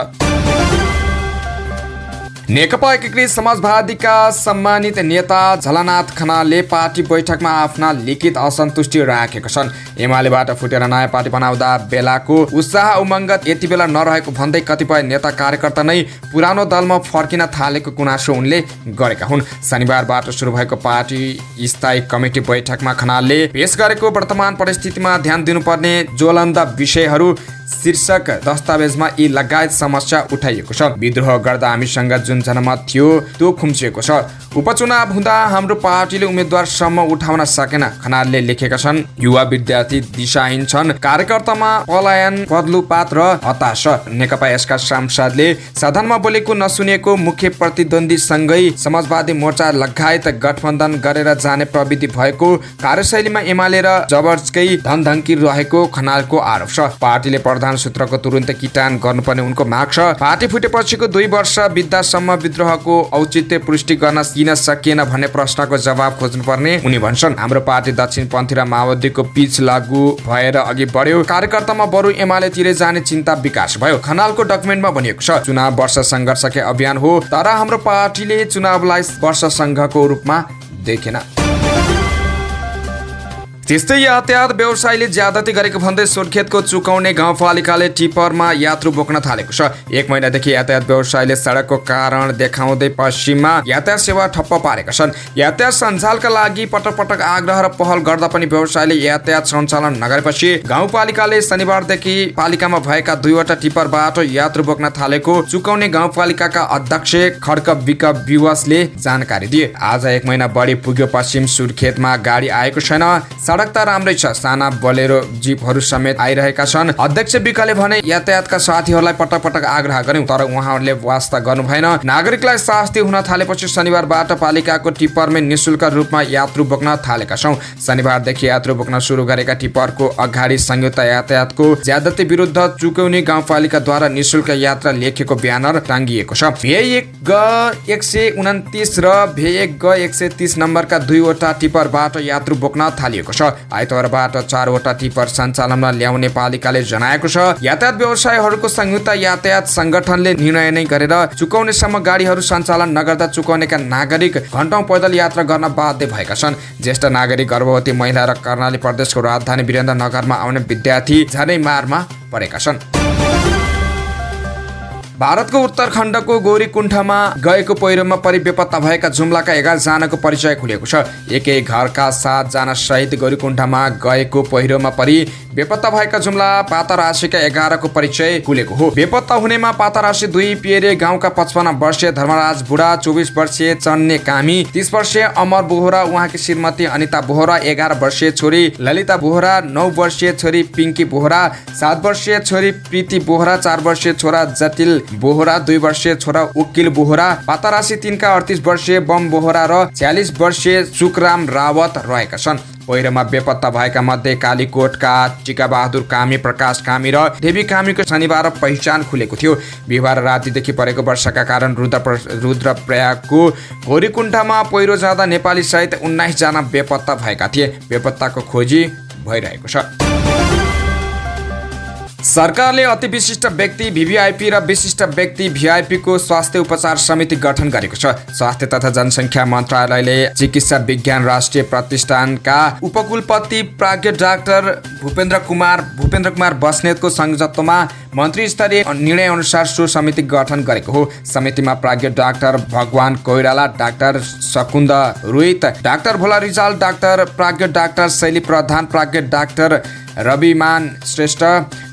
[SPEAKER 1] नेकपा एकीकृत समाजवादीका सम्मानित नेता झलनाथ खनालले पार्टी बैठकमा आफ्ना लिखित असन्तुष्टि राखेका छन्। एमालेबाट फुटेर नयाँ पार्टी बनाउँदा बेलाको उत्साह उमङ्ग यति बेला नरहेको भन्दै कतिपय नेता कार्यकर्ता नै पुरानो दलमा फर्किन थालेको गुनासो उनले गरेका हुन्। शनिबारबाट सुरु भएको पार्टी स्थायी कमिटी बैठकमा खनालले पेश गरेको वर्तमान परिस्थितिमा ध्यान दिनुपर्ने ज्वलन्त विषयहरू शीर्षक दस्तावेजमा यी लगायत समस्या उठाइएको छ। विद्रोह गर्दा हामीसँग जुन जनमत थियो त्यो खुम्चिएको छ। उपचुनाव हुँदा हाम्रो पार्टीले उम्मेद्वारसम्म उठाउन सकेन, खनालले लेखेका छन्। युवा विद्यार्थी दिशाहीन छन्, कार्यकर्तामा पलायन, बदलुपात र हताश। नेकपा यसका सांसदले सदनमा बोलेको नसुनेको मुख्य प्रतिद्वन्द्वीसँगै समाजवादी मोर्चा लगायत गठबन्धन गरेर जाने प्रविधि भएको कार्यशैलीमा एमाले र जबरजस्ती धनधन्की रहेको खनालको आरोप छ। पार्टीले प्रधान सूत्रको तुरुन्तै किटान गर्नुपर्ने उनको माग छ। पार्टी फुटेपछिको 2 वर्ष बित्दासम्म विद्रोहको औचित्य पुष्टि गर्न किन सकिएन भन्ने प्रश्नको जवाब खोज्नुपर्ने उनी भन्छन्। हाम्रो पार्टी दक्षिणपन्थी र माओवादीको पिच लागू भएर अघि बढ्यो। कार्यकर्तामा बरु एमालेतिर जाने चिन्ता विकास भयो। खनालको डकुमेन्टमा भनिएको छ, चुनाव वर्ष सङ्घर्षकै अभियान हो, तर हाम्रो पार्टीले चुनावलाई वर्ष सङ्घको रूपमा देखेन। त्यस्तै यातायात व्यवसायीले ज्यादती गरेको भन्दै सोरखेतको चुकाउने गाउँपालिकाले टिपरमा यात्रु बोक्न थालेको छ। 1 महिनादेखि यातायात व्यवसायीले सडकको कारण देखाउँदै पश्चिममा यातायात सेवा ठप्प पारेका छन्। यातायात सञ्चालका लागि पटक पटक आग्रह र पहल गर्दा पनि व्यवसायीले यातायात सञ्चालन नगरेपछि गाउँपालिकाले शनिबारदेखि पालिकामा भएका 2वटा टिपरबाट यात्रु बोक्न थालेको चुकाउने गाउँपालिकाका अध्यक्ष खड्क विक विवसले जानकारी दिए। आज 1 महिना बढी पुग्यो, पश्चिम सुर्खेतमा गाडी आएको छैन। सडक त राम्रै छ, साना बोलेरो जिपहरू समेत आइरहेका छन्। अध्यक्ष विकले भने यातायातका साथीहरूलाई पटक पटक आग्रह गर्यौं, तर उहाँहरूले वास्ता गर्नु भएन। नागरिकलाई शास्ति हुन थालेपछि शनिबारबाट पालिकाको टिपरमै निशुल्क रूपमा यात्रु बोक्न थालेका छौं। शनिबारदेखि यात्रु बोक्न सुरु गरेका टिपरको अगाडि संयुक्त यातायातको ज्यादती विरुद्ध चुकौनी गाउँपालिकाद्वारा निशुल्क यात्रा लेखेको ब्यानर टाङ्गिएको छ। भे1 ग 129 र भे1 ग 130 नम्बरका 2वटा टिपरबाट यात्रु बोक्न थालिएको छ। आइतबारबाट 4वटा टिपर सञ्चालनमा ल्याउने पालिकाले जनाएको छ। यातायात व्यवसायीहरूको संयुक्त यातायात संगठनले निर्णय नै गरेर चुकाउनेसम्म गाडीहरू सञ्चालन नगर्दा चुकाउनेका नागरिक घण्टौं पैदल यात्रा गर्न बाध्य भएका छन्। ज्येष्ठ नागरिक, गर्भवती महिला र कर्णाली प्रदेशको राजधानी वीरेन्द्रनगरमा आउने विद्यार्थी झनै मारमा परेका छन्। भारतको उत्तराखण्डको गौरीकुण्ठमा गएको पहिरोमा परि बेपत्ता भएका जुम्लाका 11 जनाको परिचय खुलेको छ। एकै घरका 7 जना सहित गौरीकुण्ठमा गएको पहिरोमा परि बेपत्ता भएका जुम्ला पातारासीका 11 को परिचय खुलेको हो। बेपत्ता हुनेमा पातारासी 2 पिएरे गाउँका 55 वर्षीय धर्मराज बुढा, 24 वर्षीय चन्ने कामी, 30 वर्षीय अमर बोहरा, उहाँकी श्रीमती अनिता बोहरा, 11 वर्षीय छोरी ललिता बोहरा, 9 वर्षीय छोरी पिङ्की बोहरा, 7 वर्षीय छोरी प्रीति बोहरा, 4 वर्षीय छोरा जटिल बोहरा, 2 वर्षीय छोरा उकिल बोहरा, पातारासी 3 का 38 वर्षीय बम बोहरा र 46 वर्षीय सुखराम रावत रहेका छन्। पहिरोमा बेपत्ता भएका मध्ये कालीकोटका टिका बहादुर कामी, प्रकाश कामी र देवी कामीको शनिबार पहिचान खुलेको थियो। बिहिबार रातिदेखि परेको वर्षाका कारण रुद्रप्रयागको गौरीकुण्ठमा पहिरो जाँदा नेपाली सहित 19 जना बेपत्ता भएका थिए। बेपत्ताको खोजी भइरहेको छ। सरकारले अति विशिष्ट व्यक्ति VVIP र विशिष्ट व्यक्ति VIP को स्वास्थ्य उपचार समिति गठन गरेको छ। स्वास्थ्य तथा जनसङ्ख्या मन्त्रालयले चिकित्सा विज्ञान राष्ट्रिय प्रतिष्ठानका उपकुलपति प्राज्ञ डाक्टर भूपेन्द्र कुमार बस्नेतको संयोजकत्वमा मन्त्री स्तरीय निर्णय अनुसार सो समिति गठन गरेको हो। समितिमा प्राज्ञ डाक्टर भगवान कोइराला, डाक्टर सकुन्द रोहित, डाक्टर भोला रिजाल, डाक्टर प्राज्ञ डाक्टर शैली प्रधान, प्राज्ञ डाक्टर रविमान श्रेष्ठ,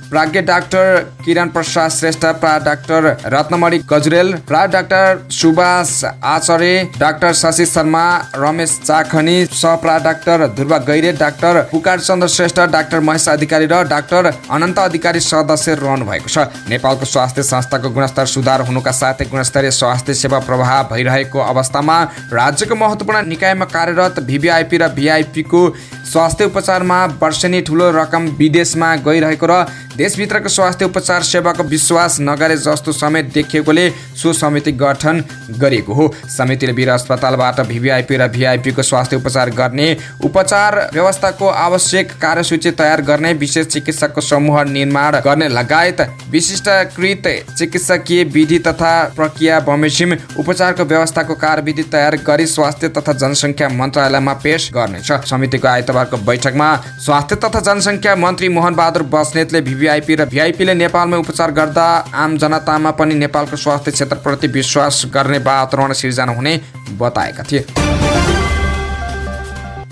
[SPEAKER 1] प्राज्ञ डाक्टर किरण प्रसाद श्रेष्ठ, प्रा डाक्टर रत्नमणि गजुरेल, प्रा डाक्टर सुभाष आचार्य, डाक्टर शशि शर्मा, रमेश चाखनी, सहप्रा डाक्टर ध्रुव गैरे, डाक्टर पुकार चन्द्र श्रेष्ठ, डाक्टर महेश अधिकारी र डाक्टर अनन्त अधिकारी सदस्य रहनु भएको छ। नेपालको स्वास्थ्य संस्थाको गुणस्तर सुधार हुनुका साथै गुणस्तरीय स्वास्थ्य सेवा प्रवाह भइरहेको अवस्थामा राज्यको महत्त्वपूर्ण निकायमा कार्यरत VVIP र VIP को स्वास्थ्य उपचारमा वर्षेनी ठुलो रकम विदेशमा गइरहेको र देशभित्रको स्वास्थ्य उपचार सेवाको विश्वास नगरे जस्तो समेत देखिएकोले सो समिति गठन गरिएको हो। समितिले वीर अस्पतालबाट VVIP र VIP को स्वास्थ्य उपचार गर्ने, उपचार व्यवस्थाको आवश्यक कार्यसूची तयार गर्ने, विशेष चिकित्सकको समूह निर्माण गर्ने लगायत विशिष्टकृत चिकित्सकीय विधि तथा प्रक्रिया बमोजिम उपचारको व्यवस्थाको कार्यविधि तयार गरी स्वास्थ्य तथा जनसङ्ख्या मन्त्रालयमा पेश गर्नेछ। समितिको आइतबारको बैठकमा स्वास्थ्य तथा जनसङ्ख्या मन्त्री मोहन बहादुर बस्नेतले VVIP र VIP ले नेपालमा उपचार गर्दा आम जनतामा पनि नेपालको स्वास्थ्य क्षेत्रप्रति विश्वास गर्ने वातावरण सिर्जना हुने बताएका थिए।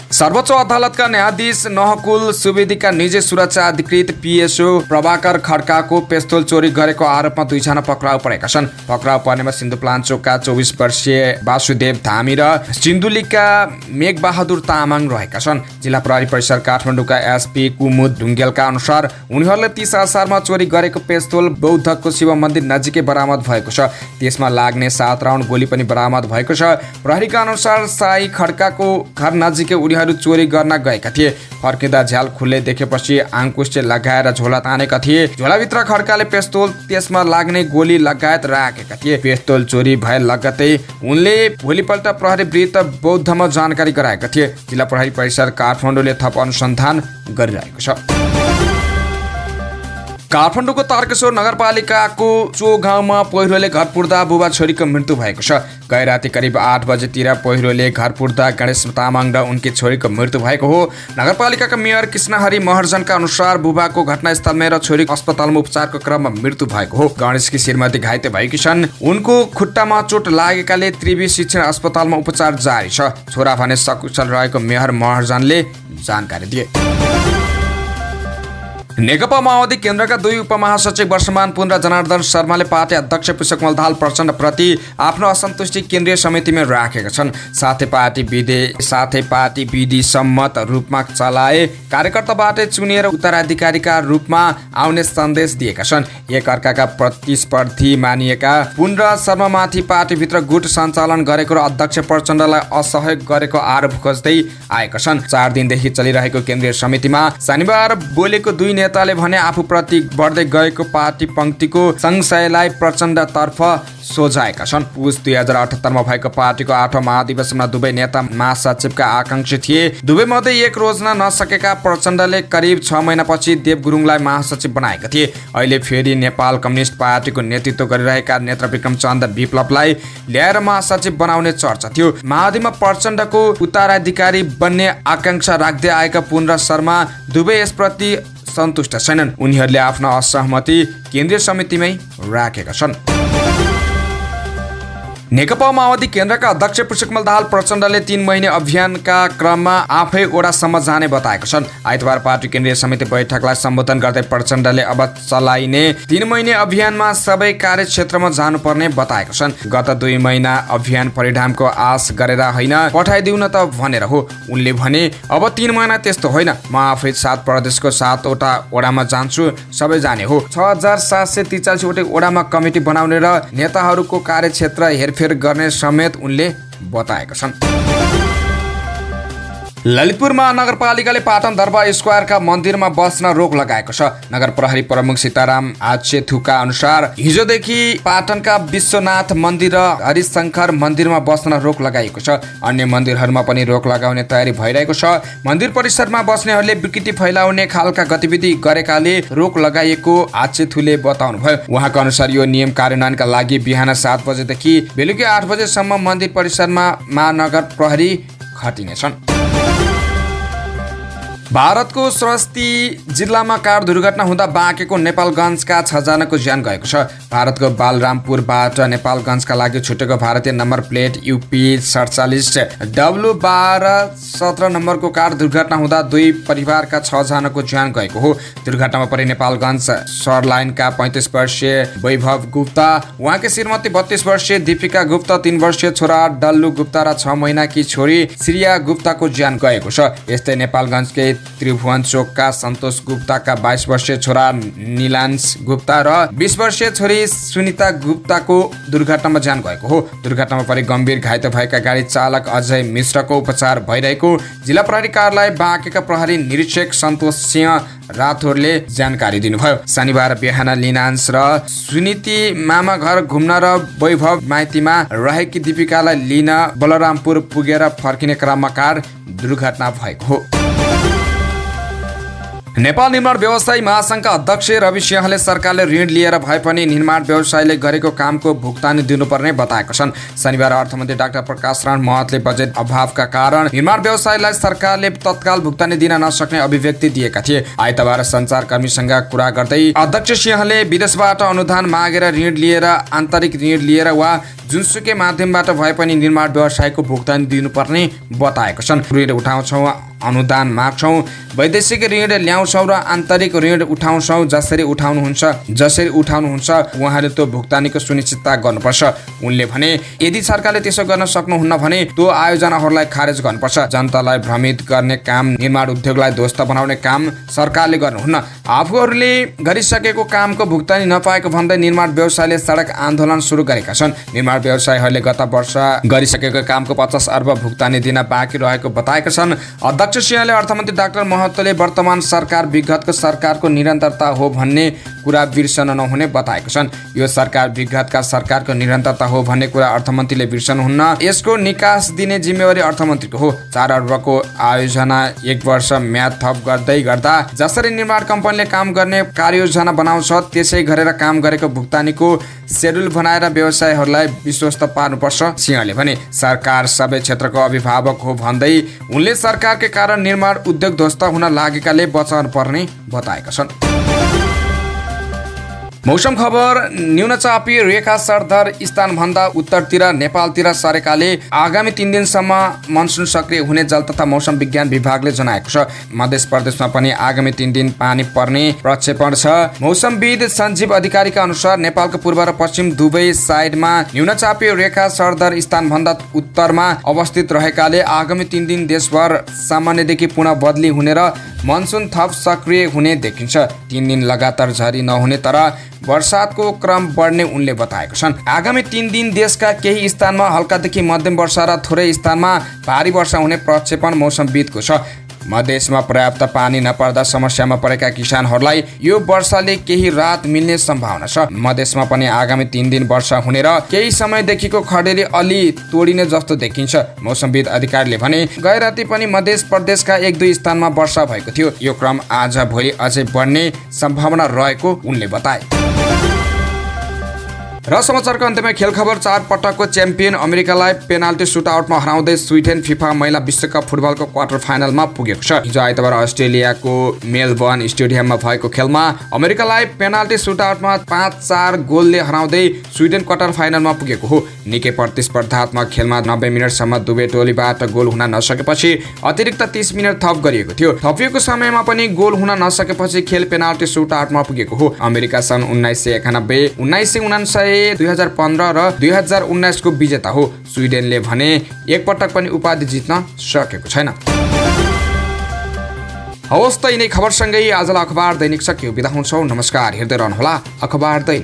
[SPEAKER 1] सर्वोच्च अदालतका न्यायाधीश नहकुल सुवेदीका निजी सुरक्षा अधिकृत PSO प्रभाकर खड्काको पेस्तोल चोरी गरेको आरोपमा 2 जना पक्राउ परेका छन्। पक्राउ पर्नेमा सिन्धुप्लाञ्चोकका 24 वर्षीय वासुदेव धामी र सिन्धुलीका मेघबहादुर तामाङ रहेका छन्। जिल्ला प्रहरी परिसर काठमाडौँका SP कुमुद ढुङ्गेलका अनुसार उनीहरूले 30 असारमा चोरी गरेको पेस्तोल बौद्धको शिव मन्दिर नजिकै बरामद भएको छ। त्यसमा लाग्ने 7 राउन्ड गोली पनि बरामद भएको छ। प्रहरीका अनुसार साई खड्काको घर नजिकै उनीहरूले उनीहरू चोरी गर्न गएका थिए। फर्किँदा झ्याल खुल्ले देखेपछि आङ्कुशले लगाएर झोला तानेका थिए। झोलाभित्र खड्काले पिस्तोल, त्यसमा लाग्ने गोली लगायत राखेका थिए। पिस्तोल चोरी भए लगत्तै उनले भोलिपल्ट प्रहरी वृत्त बौद्धमा जानकारी गराएका थिए। जिल्ला प्रहरी परिसर काठमाडौँले थप अनुसन्धान गरिरहेको छ। काठमाडौँको तारकेश्वर नगरपालिकाको चो गाउँमा पहिरोले घर पुर्दा बुबा छोरीको मृत्यु भएको छ। गैराती करिब 8 बजेतिर पहिरोले घर पुर्दा गणेश तामाङ र उनकी छोरीको मृत्यु भएको हो। नगरपालिकाका मेयर कृष्णहरि महर्जनका अनुसार बुबाको घटनास्थलमै र छोरीको अस्पतालमा उपचारको क्रममा मृत्यु भएको हो। गणेशकी श्रीमती घाइते भएकी छन्। उनको खुट्टामा चोट लागेकाले त्रिवी शिक्षण अस्पतालमा उपचार जारी छ। छोरा भने सकुशल रहेको मेयर महर्जनले जानकारी दिए। नेकपा माओवादी केन्द्रका 2 उपमहासचिव वर्षमान पुन र जनार्दन शर्माले पार्टी अध्यक्ष पुष्पकमल दाहाल प्रचण्ड प्रति आफ्नो असन्तुष्टि केन्द्रीय समितिमा राखेका छन्। साथै पार्टी विधि सम्मत रूपमा चलाए कार्यकर्ताबाटै चुनिएर उत्तराधिकारीका रूपमा आउने सन्देश दिएका छन्। एक अर्काका प्रतिस्पर्धी मानिएका पुन र शर्मामाथि पार्टीभित्र गुट सञ्चालन गरेको र अध्यक्ष प्रचण्डलाई असहयोग गरेको आरोप खोज्दै आएका छन्। 4 दिनदेखि चलिरहेको केन्द्रीय समितिमा शनिबार बोलेको 2 नेताले भने आफूप्रति बढ्दै गएको पार्टी पंक्तिको संशयलाई प्रचण्डतर्फ सोझाएका छन्। पुस 2078 भएको पार्टीको 8औं महाधिवेशनमा दुवै नेता महासचिवका आकांक्षी थिए। दुवै मध्ये एक रोज्न नसकेका प्रचण्डले करिब 6 महिनापछि देव गुरुङलाई महासचिव बनाएका थिए। अहिले फेरि नेपाल कम्युनिस्ट पार्टीको नेतृत्व गरिरहेका नेता विक्रमचन्द विप्लवलाई ल्याएर महासचिव बनाउने चर्चा थियो। महाधिमा प्रचण्डको उत्तराधिकारी बन्ने आकांक्षा राख्दै आएका पुन र शर्मा दुवै यसप्रति सन्तुष्ट छैनन्। उनीहरूले आफ्नो असहमति केन्द्रीय समितिमै राखेका छन्। नेकपा माओवादी केन्द्रका अध्यक्ष पुष्पकमल दाहाल प्रचण्डले 3 महिने अभियानका क्रममा आफै ओडासम्म जाने बताएका छन्। आइतबार पार्टी केन्द्रीय समिति बैठकलाई सम्बोधन गर्दै प्रचण्डले अब चलाइने 3 महिने अभियानमा सबै कार्यक्षेत्रमा जानुपर्ने बताएका छन्। गत 2 महिना अभियान परिणामको आश गरेर होइन, पठाइदिउन त भनेर हो। उनले भने अब 3 महिना त्यस्तो होइन, म आफै 7 प्रदेशको 7 वटा ओडामा जान्छु, सबै जाने हो। 6743 वटा ओडामा कमिटी बनाउने र नेताहरूको कार्यक्षेत्र हेरफेर गर्ने समेत उनले बताएका छन्। ललितपुर महानगरपालिकाले पाटन दरबार स्क्वायरका मन्दिरमा बस्न रोक लगाएको छ। नगर प्रहरी प्रमुख सीताराम आचेथुका अनुसार हिजोदेखि पाटनका विश्वनाथ मन्दिर र हरिशंकर मन्दिरमा बस्न रोक लगाइएको छ। अन्य मन्दिरहरूमा पनि रोक लगाउने तयारी भइरहेको छ। मन्दिर परिसरमा बस्नेहरूले विकृति फैलाउने खालका गतिविधि गरेकाले रोक लगाइएको आचेथुले बताउनुभयो। उहाँको अनुसार यो नियम कार्यान्वयनका लागि बिहान 7 बजेदेखि बेलुकी 8 बजेसम्म मन्दिर परिसरमा महानगर प्रहरी खटिनेछन्। भारतको सरस्वती जिल्लामा कार दुर्घटना हुँदा बाँकेको नेपालगञ्जका 6 जनाको ज्यान गएको छ। भारतको बालरामपुरबाट नेपालगञ्जका लागि छुटेको भारतीय नम्बर प्लेट UP 47 W1217 नम्बरको कार दुर्घटना हुँदा 2 परिवारका 6 जनाको ज्यान गएको हो। दुर्घटनामा परि नेपालगञ्ज सरलाइनका 35 वर्षीय वैभव गुप्ता, उहाँकी श्रीमती 32 वर्षीय दीपिका गुप्ता, 3 वर्षीय छोरा डल्लु गुप्ता र 6 महिनाकी छोरी श्रिया गुप्ताको ज्यान गएको छ। यस्तै नेपालगञ्जकै त्रिभुवन चोकका सन्तोष गुप्ताका 22 वर्षीय छोरा निलांश गुप्ता र 20 वर्षीय छोरी सुनिता गुप्ताको दुर्घटनामा ज्यान गएको हो। दुर्घटनामा परि गम्भीर घाइते भएका गाडी चालक अजय मिश्रको उपचार भइरहेको जिल्ला प्रहरी कार्यालय बाँकेका प्रहरी निरीक्षक सन्तोष सिंह राठौरले जानकारी दिनुभयो। शनिबार बिहान निलांश र सुनिति मामा घर घुम्न र वैभव माइतीमा रहेकी दीपिकालाई लिन बलरामपुर पुगेर फर्किने क्रममा कार दुर्घटना भएको हो। नेपाल निर्माण व्यवसायी महासंघका अध्यक्ष रवि सिंहले सरकारले ऋण लिएर भए पनि निर्माण व्यवसायले गरेको कामको भुक्तानी दिनुपर्ने बताएका छन्। शनिबार अर्थमन्त्री डाक्टर प्रकाश रण महतले बजेट अभावका कारण निर्माण व्यवसायलाई सरकारले तत्काल भुक्तानी दिन नसक्ने अभिव्यक्ति दिएका थिए। आइतबार सञ्चारकर्मीसँग कुरा गर्दै अध्यक्ष सिंहले विदेशबाट अनुदान मागेर ऋण लिएर, आन्तरिक ऋण लिएर वा जुनसुकै माध्यमबाट भए पनि निर्माण व्यवसायको भुक्तानी दिनुपर्ने बताएका छन्। ऋण उठाउँछौँ, अनुदान माग्छौँ, वैदेशिक ऋण ल्याउँछौँ र आन्तरिक ऋण उठाउँछौँ। जसरी उठाउनुहुन्छ उहाँले त्यो भुक्तानीको सुनिश्चितता गर्नुपर्छ। उनले भने यदि सरकारले त्यसो गर्न सक्नुहुन्न भने त्यो आयोजनाहरूलाई खारेज गर्नुपर्छ। जनतालाई भ्रमित गर्ने काम, निर्माण उद्योगलाई ध्वस्त बनाउने काम सरकारले गर्नुहुन्न। आफूहरूले गरिसकेको कामको भुक्तानी नपाएको भन्दै निर्माण व्यवसायले सडक आन्दोलन सुरु गरेका छन्। निर्माण निर्माण व्यवसायीहरूले गत वर्ष गरिसकेको कामको 50 अर्ब भुक्तानी दिन बाँकी रहेको बताएका छन्। अध्यक्ष सिंहले अर्थमन्त्री डाक्टर महतोले वर्तमान सरकार विगतको सरकारको निरन्तरता हो भन्ने कुरा बिर्सन नहुने बताएका छन्। यो सरकार विगतका सरकारको निरन्तरता हो भन्ने कुरा अर्थमन्त्रीले बिर्सनुहुन्न। यसको निकास दिने जिम्मेवारी अर्थमन्त्रीको हो। 4 अर्बको आयोजना 1 वर्ष म्याद थप गर्दै गर्दा जसरी निर्माण कम्पनीले काम गर्ने कार्ययोजना बनाउँछ त्यसै गरेर काम गरेको भुक्तानीको शेड्युल बनाएर व्यवसायीहरूलाई विश्वस्त पार्नुपर्छ। सिंहले भने सरकार सबै क्षेत्रको अभिभावक हो भन्दै उनले सरकारकै कारण निर्माण उद्योग ध्वस्त हुन लागेकाले बचाउनु पर्ने बताएका छन्। मौसम खबर। न्यूनचापी रेखा सरदर स्थानभन्दा उत्तरतिर नेपालतिर सरेकाले आगामी 3 दिनसम्म मनसुन सक्रिय हुने जल तथा मौसम विज्ञान विभागले जनाएको छ। मध्य प्रदेशमा पनि आगामी 3 दिन पानी पर्ने प्रक्षेपण छ। मौसमविद सञ्जीव अधिकारीका अनुसार नेपालको पूर्व र पश्चिम दुवै साइडमा न्यूनचापी रेखा सरदर स्थानभन्दा उत्तरमा अवस्थित रहेकाले आगामी 3 दिन देशभर सामान्यदेखि पुनः बदली हुने र मनसुन थप सक्रिय हुने देखिन्छ। 3 दिन लगातार झरी नहुने तर वर्षातको क्रम बढ्ने उनले बताएका छन्। आगामी 3 दिन देशका केही स्थानमा हल्कादेखि मध्यम वर्षा र थोरै स्थानमा भारी वर्षा हुने प्रक्षेपण मौसमविदको छ। मधेसमा पर्याप्त पानी नपर्दा समस्यामा परेका किसानहरूलाई यो वर्षाले केही राहत मिल्ने सम्भावना छ। मधेसमा पनि आगामी 3 दिन वर्षा हुने र केही समयदेखिको खडेरी अलि तोडिने जस्तो देखिन्छ। मौसमविद अधिकारीले भने गए राति पनि मध्य प्रदेशका 1-2 स्थानमा वर्षा भएको थियो। यो क्रम आज भोलि अझै बढ्ने सम्भावना रहेको उनले बताए। र समाचारको अन्त्यमा खेल खबर। 4 पटकको च्याम्पियन अमेरिकालाई पेनाल्टी सुटआउटमा हराउँदै स्विडेन फिफा महिला विश्वकप फुटबलको क्वार्टर फाइनलमा पुगेको छ। हिजो आइतबार अस्ट्रेलियाको मेलबर्न स्टेडियममा भएको खेलमा अमेरिकालाई पेनाल्टी सुटआउटमा 5-4 गोलले हराउँदै स्विडेन क्वार्टर फाइनलमा पुगेको हो। निकै प्रतिस्पर्धात्मक खेलमा 90 मिनटसम्म दुवै टोलीबाट गोल हुन नसकेपछि अतिरिक्त 30 मिनट थप गरिएको थियो। थपिएको समयमा पनि गोल हुन नसकेपछि खेल पेनाल्टी सुटआउटमा पुगेको हो। अमेरिका सन् 1991, 1999, 2015 र 2019 को विजेता हो। स्विडेनले भने एक पटक पनि उपाधि जित्न सकेको छैन। हवस् त यिनै खबरसँगै आजलाई अखबार दैनिक सकियो। बिदा हुन्छौँ। नमस्कार। हेर्दै रहनुहोला अखबार दैनिक।